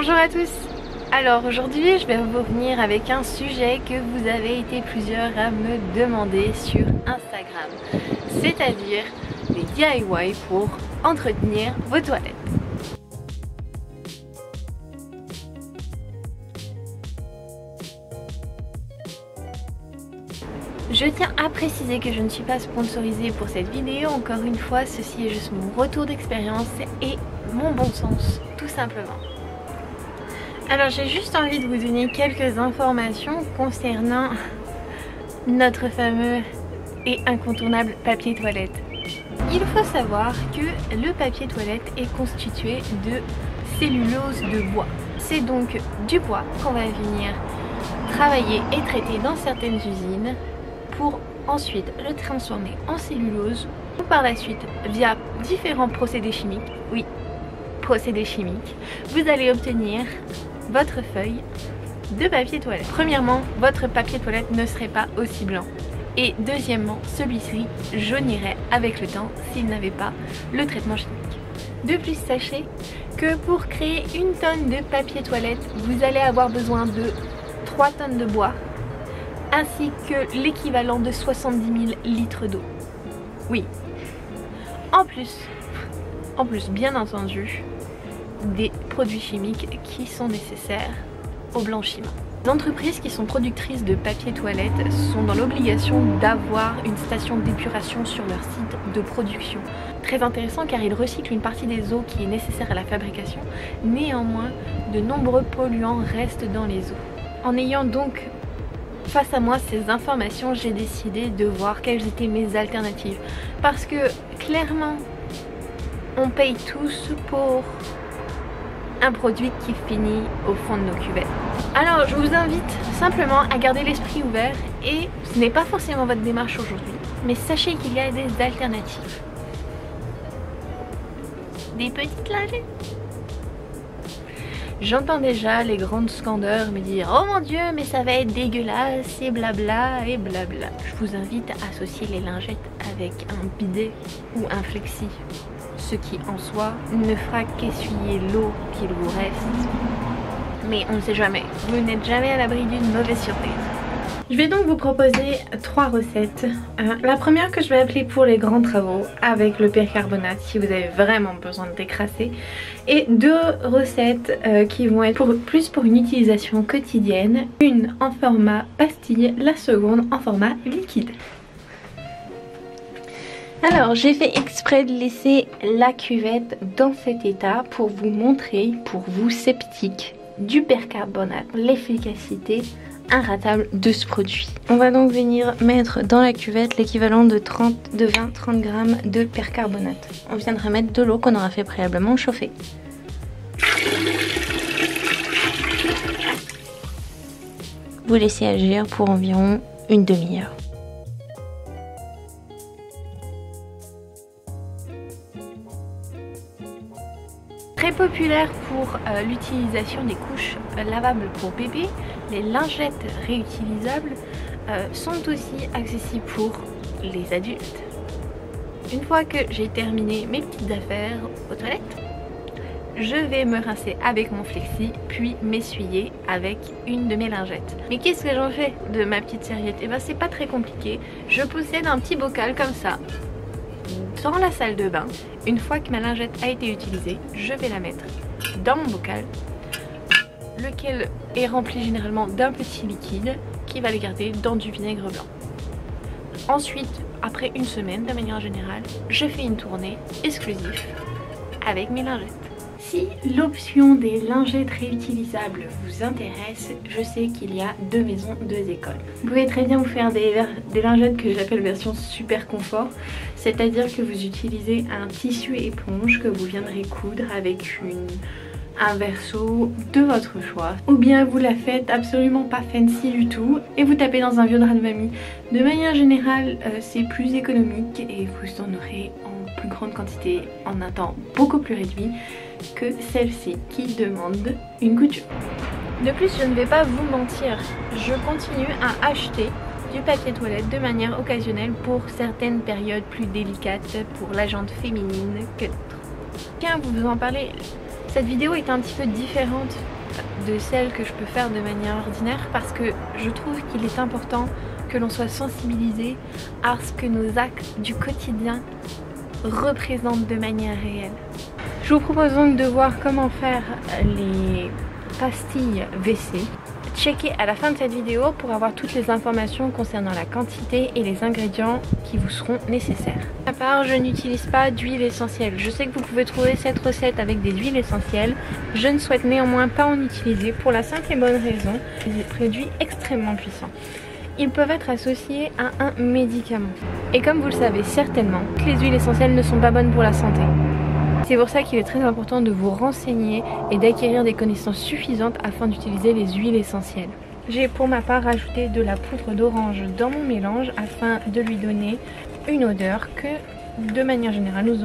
Bonjour à tous. Alors aujourd'hui je vais revenir avec un sujet que vous avez été plusieurs à me demander sur Instagram, c'est-à-dire les DIY pour entretenir vos toilettes. Je tiens à préciser que je ne suis pas sponsorisée pour cette vidéo, encore une fois ceci est juste mon retour d'expérience et mon bon sens tout simplement. Alors j'ai juste envie de vous donner quelques informations concernant notre fameux et incontournable papier toilette. Il faut savoir que le papier toilette est constitué de cellulose de bois. C'est donc du bois qu'on va venir travailler et traiter dans certaines usines pour ensuite le transformer en cellulose ou par la suite via différents procédés chimiques. Oui, procédés chimiques. Vous allez obtenir votre feuille de papier toilette. Premièrement, votre papier toilette ne serait pas aussi blanc. Et deuxièmement, celui-ci jaunirait avec le temps s'il n'avait pas le traitement chimique. De plus, sachez que pour créer une tonne de papier toilette, vous allez avoir besoin de 3 tonnes de bois ainsi que l'équivalent de 70 000 litres d'eau. Oui. En plus, bien entendu, des produits chimiques qui sont nécessaires au blanchiment. Les entreprises qui sont productrices de papier toilette sont dans l'obligation d'avoir une station d'épuration sur leur site de production. Très intéressant car ils recyclent une partie des eaux qui est nécessaire à la fabrication. Néanmoins, de nombreux polluants restent dans les eaux. En ayant donc face à moi ces informations, j'ai décidé de voir quelles étaient mes alternatives. Parce que clairement, on paye tous pour un produit qui finit au fond de nos cuvettes. Alors je vous invite simplement à garder l'esprit ouvert et ce n'est pas forcément votre démarche aujourd'hui, mais sachez qu'il y a des alternatives. Des petites lingettes. J'entends déjà les grandes scandeurs me dire oh mon dieu mais ça va être dégueulasse et blabla et blabla. Je vous invite à associer les lingettes avec un bidet ou un flexi. Ce qui en soi ne fera qu'essuyer l'eau qu'il vous reste. Mais on ne sait jamais, vous n'êtes jamais à l'abri d'une mauvaise surprise. Je vais donc vous proposer 3 recettes. La première que je vais appeler pour les grands travaux avec le percarbonate si vous avez vraiment besoin de décrasser. Et 2 recettes qui vont être plus pour une utilisation quotidienne. Une en format pastille, la seconde en format liquide. Alors j'ai fait exprès de laisser la cuvette dans cet état pour vous montrer, pour vous sceptiques, du percarbonate, l'efficacité inratable de ce produit. On va donc venir mettre dans la cuvette l'équivalent de 20-30 grammes de percarbonate. On viendra mettre de l'eau qu'on aura fait préalablement chauffer. Vous laissez agir pour environ une demi-heure. Très populaire pour l'utilisation des couches lavables pour bébé, les lingettes réutilisables sont aussi accessibles pour les adultes. Une fois que j'ai terminé mes petites affaires aux toilettes, je vais me rincer avec mon flexi puis m'essuyer avec une de mes lingettes. Mais qu'est-ce que j'en fais de ma petite serviette? Et ben c'est pas très compliqué, je possède un petit bocal comme ça dans la salle de bain. Une fois que ma lingette a été utilisée, je vais la mettre dans mon bocal, lequel est rempli généralement d'un petit liquide qui va le garder dans du vinaigre blanc. Ensuite, après une semaine, de manière générale, je fais une tournée exclusive avec mes lingettes. Si l'option des lingettes réutilisables vous intéresse, je sais qu'il y a 2 maisons, 2 écoles. Vous pouvez très bien vous faire des lingettes que j'appelle version super confort, c'est-à-dire que vous utilisez un tissu éponge que vous viendrez coudre avec un verso de votre choix, ou bien vous la faites absolument pas fancy du tout et vous tapez dans un vieux drap de mamie. De manière générale, c'est plus économique et vous en aurez en plus grande quantité en un temps beaucoup plus réduit que celle-ci qui demande une couture. De plus, je ne vais pas vous mentir, je continue à acheter du papier toilette de manière occasionnelle pour certaines périodes plus délicates pour la jante féminine que d'autres. Je tiens à vous en parler Cette vidéo est un petit peu différente de celle que je peux faire de manière ordinaire parce que je trouve qu'il est important que l'on soit sensibilisé à ce que nos actes du quotidien représentent de manière réelle. Je vous propose donc de voir comment faire les pastilles WC. Checkez à la fin de cette vidéo pour avoir toutes les informations concernant la quantité et les ingrédients qui vous seront nécessaires. À part, je n'utilise pas d'huile essentielle. Je sais que vous pouvez trouver cette recette avec des huiles essentielles. Je ne souhaite néanmoins pas en utiliser pour la simple et bonne raison des produits extrêmement puissants. Ils peuvent être associés à un médicament. Et comme vous le savez certainement, les huiles essentielles ne sont pas bonnes pour la santé. C'est pour ça qu'il est très important de vous renseigner et d'acquérir des connaissances suffisantes afin d'utiliser les huiles essentielles. J'ai pour ma part rajouté de la poudre d'orange dans mon mélange afin de lui donner une odeur que de manière générale nous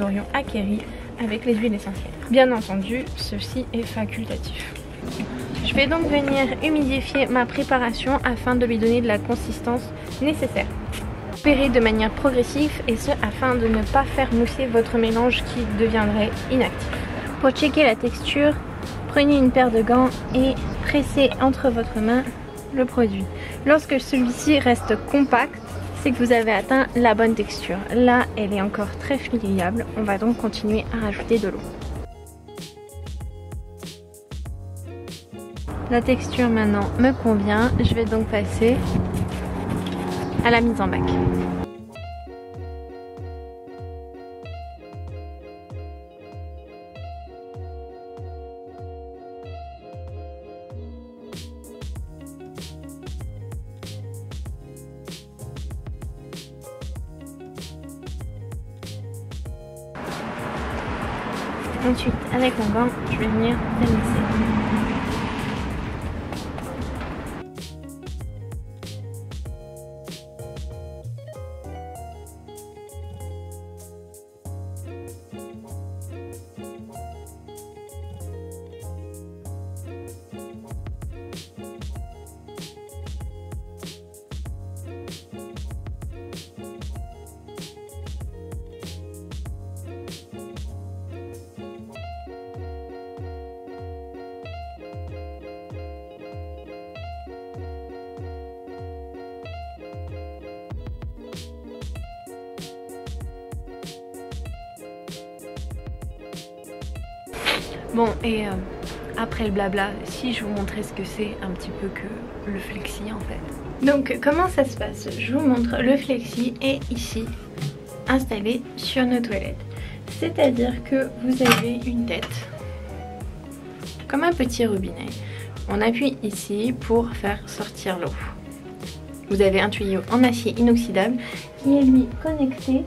aurions acquérie avec les huiles essentielles. Bien entendu, ceci est facultatif. Je vais donc venir humidifier ma préparation afin de lui donner de la consistance nécessaire. Opérez de manière progressive et ce afin de ne pas faire mousser votre mélange qui deviendrait inactif. Pour checker la texture, prenez une paire de gants et pressez entre votre main le produit. Lorsque celui-ci reste compact, c'est que vous avez atteint la bonne texture. Là, elle est encore très friable. On va donc continuer à rajouter de l'eau. La texture maintenant me convient. Je vais donc passer à la mise en bac. Ensuite, avec mon gant, je vais venir démasser. Bon, et après le blabla, si je vous montrais ce que c'est un petit peu que le flexi en fait. Donc comment ça se passe? Je vous montre, le flexi est ici installé sur nos toilettes. C'est-à-dire que vous avez une tête comme un petit robinet. On appuie ici pour faire sortir l'eau. Vous avez un tuyau en acier inoxydable qui est lui connecté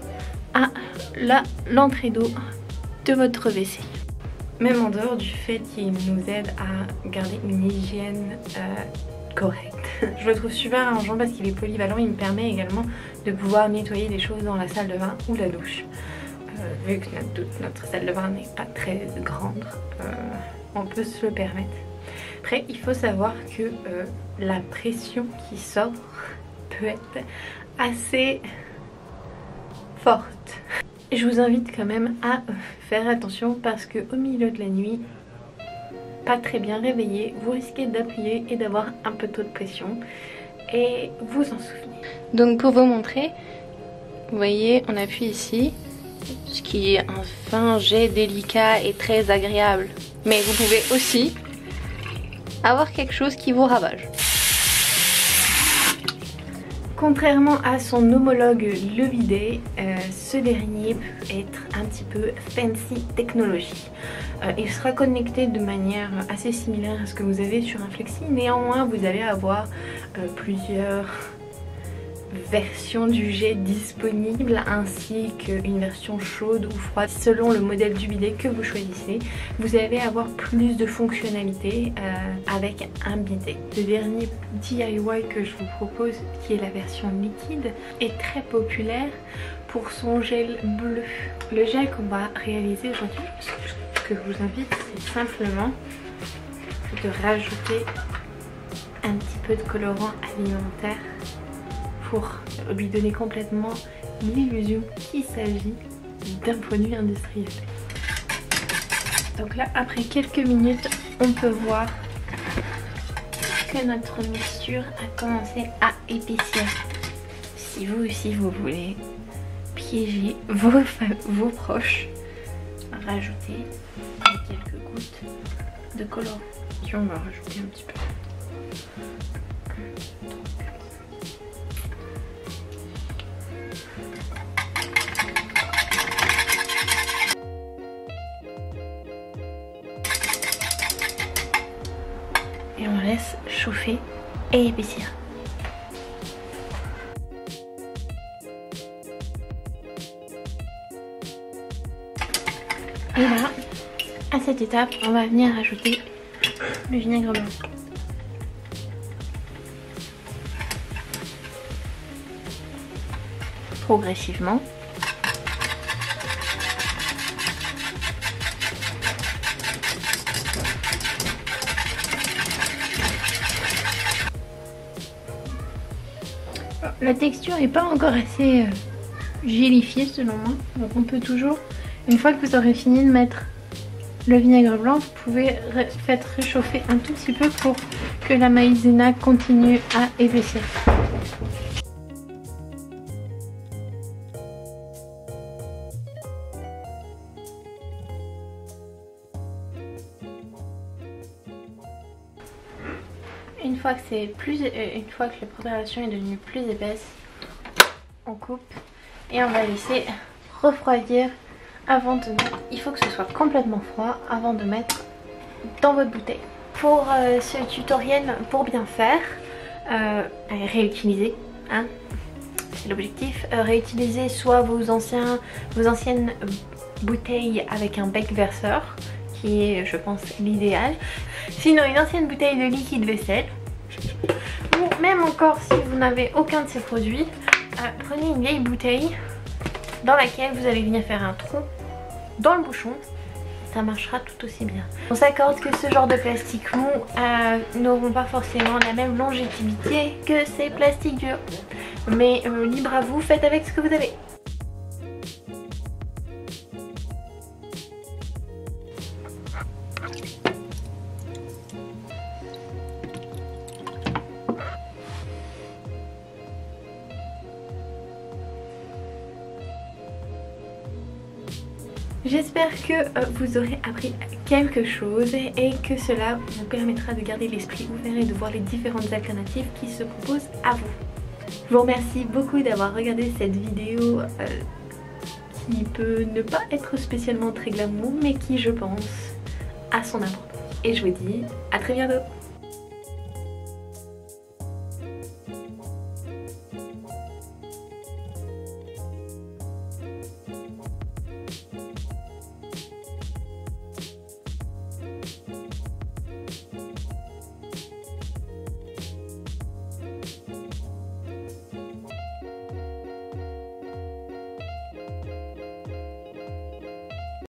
à l'entrée d'eau de votre WC. Même en dehors du fait qu'il nous aide à garder une hygiène correcte. Je le trouve super arrangeant parce qu'il est polyvalent, il me permet également de pouvoir nettoyer des choses dans la salle de bain ou la douche. Vu que notre salle de bain n'est pas très grande, on peut se le permettre. Après, il faut savoir que la pression qui sort peut être assez forte. Je vous invite quand même à faire attention parce que au milieu de la nuit, pas très bien réveillé, vous risquez d'appuyer et d'avoir un peu trop de pression et vous en souvenez. Donc pour vous montrer, vous voyez, on appuie ici, ce qui est un fin jet délicat et très agréable. Mais vous pouvez aussi avoir quelque chose qui vous ravage. Contrairement à son homologue le bidet, ce dernier peut être un petit peu fancy technologie. Il sera connecté de manière assez similaire à ce que vous avez sur un flexi. Néanmoins, vous allez avoir plusieurs version du jet disponible ainsi qu'une version chaude ou froide selon le modèle du bidet que vous choisissez. Vous allez avoir plus de fonctionnalités avec un bidet. Le dernier DIY que je vous propose, qui est la version liquide, est très populaire pour son gel bleu. Le gel qu'on va réaliser aujourd'hui, ce que je vous invite, c'est simplement de rajouter un petit peu de colorant alimentaire pour lui donner complètement l'illusion qu'il s'agit d'un produit industriel. Donc là, après quelques minutes, on peut voir que notre mixture a commencé à épaissir. Si vous aussi vous voulez piéger vos proches, rajoutez quelques gouttes de colorant. On va rajouter un petit peu. Et on laisse chauffer et épaissir. Et là, à cette étape, on va venir ajouter le vinaigre blanc. Progressivement. La texture n'est pas encore assez gélifiée selon moi, donc on peut toujours, une fois que vous aurez fini de mettre le vinaigre blanc, vous pouvez faire réchauffer un tout petit peu pour que la maïzena continue à épaissir. Une fois que la préparation est devenue plus épaisse, on coupe et on va laisser refroidir avant de mettre. Il faut que ce soit complètement froid avant de mettre dans votre bouteille. Pour ce tutoriel, pour bien faire, réutiliser, hein, c'est l'objectif. Réutiliser soit vos anciennes bouteilles avec un bec verseur, qui est, je pense, l'idéal. Sinon, une ancienne bouteille de liquide vaisselle. Ou même encore, si vous n'avez aucun de ces produits, prenez une vieille bouteille dans laquelle vous allez venir faire un trou dans le bouchon. Ça marchera tout aussi bien. On s'accorde que ce genre de plastique mou n'auront pas forcément la même longévité que ces plastiques durs. Mais libre à vous, faites avec ce que vous avez. J'espère que vous aurez appris quelque chose et que cela vous permettra de garder l'esprit ouvert et de voir les différentes alternatives qui se proposent à vous. Je vous remercie beaucoup d'avoir regardé cette vidéo qui peut ne pas être spécialement très glamour mais qui, je pense, a son importance. Et je vous dis à très bientôt.